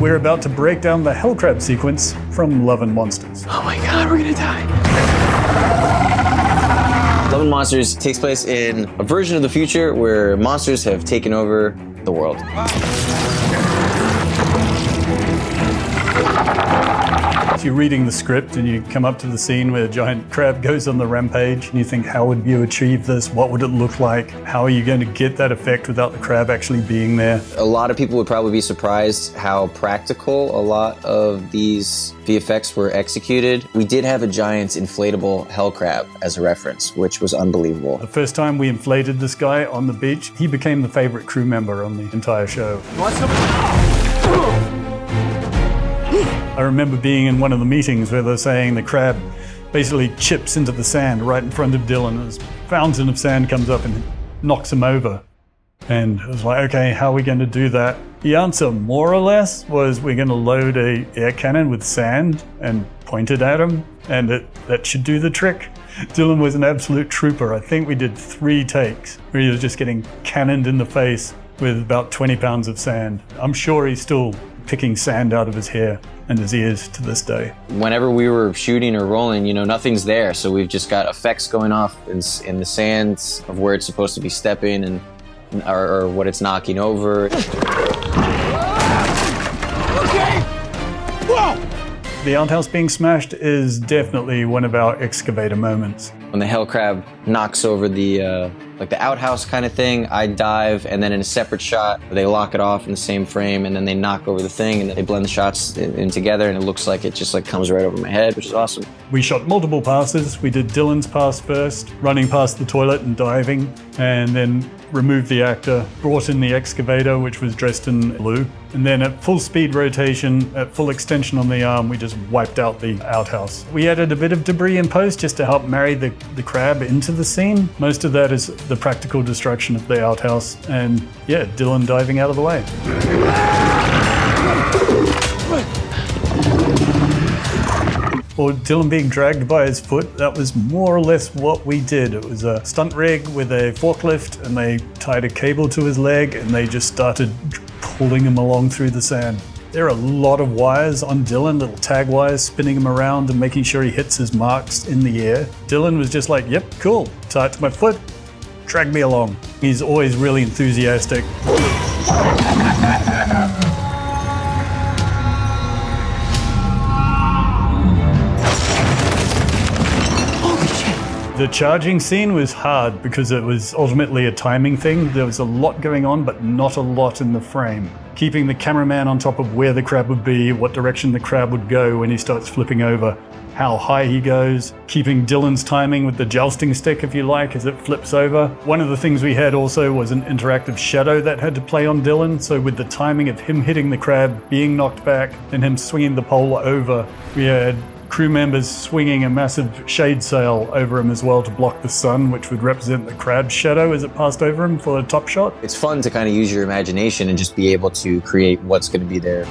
We're about to break down the hell crab sequence from Love and Monsters. Oh my god, we're gonna die. Love and Monsters takes place in a version of the future where monsters have taken over the world. If you're reading the script and you come up to the scene where a giant crab goes on the rampage and you think, how would you achieve this? What would it look like? How are you going to get that effect without the crab actually being there? A lot of people would probably be surprised how practical a lot of these VFX were executed. We did have a giant inflatable hell crab as a reference, which was unbelievable. The first time we inflated this guy on the beach, he became the favorite crew member on the entire show. I remember being in one of the meetings where they're saying the crab basically chips into the sand right in front of Dylan. This fountain of sand comes up and knocks him over. And it was like, okay, how are we going to do that? The answer, more or less, was we're going to load a air cannon with sand and point it at him, and that should do the trick. Dylan was an absolute trooper. I think we did 3 takes where he was just getting cannoned in the face with about 20 pounds of sand. I'm sure he's still picking sand out of his hair and his ears to this day. Whenever we were shooting or rolling, nothing's there. So we've just got effects going off in the sands of where it's supposed to be stepping and or what it's knocking over. Okay! Whoa! The outhouse being smashed is definitely one of our excavator moments. When the hell crab knocks over the outhouse kind of thing, I dive, and then in a separate shot, they lock it off in the same frame, and then they knock over the thing, and then they blend the shots in together, and it looks like it just comes right over my head, which is awesome. We shot multiple passes. We did Dylan's pass first, running past the toilet and diving, and then removed the actor, brought in the excavator, which was dressed in blue, and then at full speed rotation, at full extension on the arm, we just wiped out the outhouse. We added a bit of debris in post just to help marry the crab into the scene. Most of that is the practical destruction of the outhouse, and yeah, Dylan diving out of the way. Or Dylan being dragged by his foot, that was more or less what we did. It was a stunt rig with a forklift, and they tied a cable to his leg, and they just started pulling him along through the sand. There are a lot of wires on Dylan, little tag wires, spinning him around and making sure he hits his marks in the air. Dylan was just like, yep, cool, tie it to my foot, drag me along. He's always really enthusiastic. The charging scene was hard because it was ultimately a timing thing. There was a lot going on, but not a lot in the frame. Keeping the cameraman on top of where the crab would be, what direction the crab would go when he starts flipping over, how high he goes, keeping Dylan's timing with the jousting stick, if you like, as it flips over. One of the things we had also was an interactive shadow that had to play on Dylan. So with the timing of him hitting the crab, being knocked back, and him swinging the pole over, we had crew members swinging a massive shade sail over him as well to block the sun, which would represent the crab's shadow as it passed over him for a top shot. It's fun to kind of use your imagination and just be able to create what's going to be there.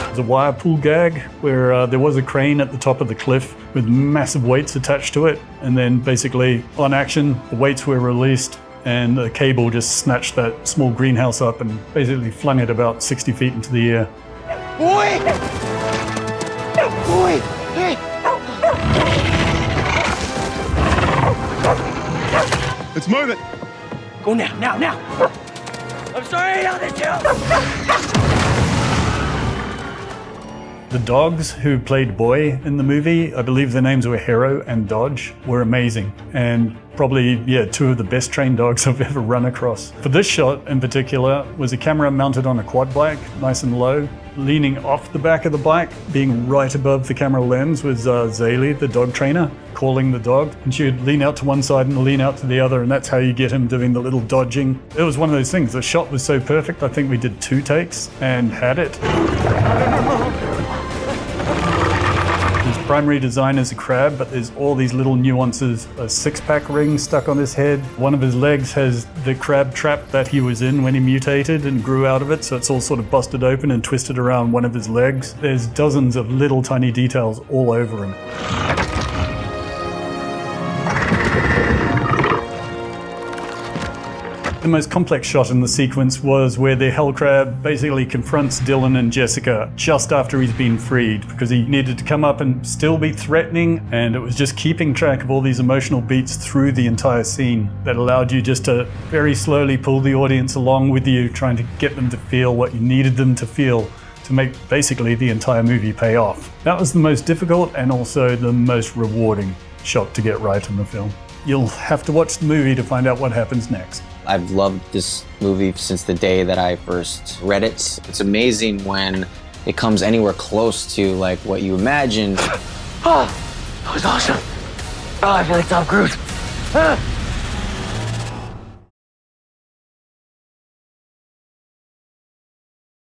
There's a wire pull gag where there was a crane at the top of the cliff with massive weights attached to it, and then basically on action the weights were released and the cable just snatched that small greenhouse up and basically flung it about 60 feet into the air. Boy! Boy! Hey! Let's move it! Go now! I'm sorry, I'll let you! The dogs who played Boy in the movie, I believe their names were Hero and Dodge, were amazing. And probably, two of the best trained dogs I've ever run across. For this shot in particular was a camera mounted on a quad bike, nice and low. Leaning off the back of the bike, being right above the camera lens was Zaylee, the dog trainer, calling the dog. And she would lean out to one side and lean out to the other, and that's how you get him doing the little dodging. It was one of those things, the shot was so perfect, I think we did 2 takes and had it. His primary design is a crab, but there's all these little nuances. A 6-pack ring stuck on his head. One of his legs has the crab trap that he was in when he mutated and grew out of it, so it's all sort of busted open and twisted around one of his legs. There's dozens of little tiny details all over him. The most complex shot in the sequence was where the Hellcrab basically confronts Dylan and Jessica just after he's been freed, because he needed to come up and still be threatening, and it was just keeping track of all these emotional beats through the entire scene that allowed you just to very slowly pull the audience along with you, trying to get them to feel what you needed them to feel to make basically the entire movie pay off. That was the most difficult and also the most rewarding shot to get right in the film. You'll have to watch the movie to find out what happens next. I've loved this movie since the day that I first read it. It's amazing when it comes anywhere close to like what you imagined. Oh, that was awesome. Oh, I feel like Tom Cruise.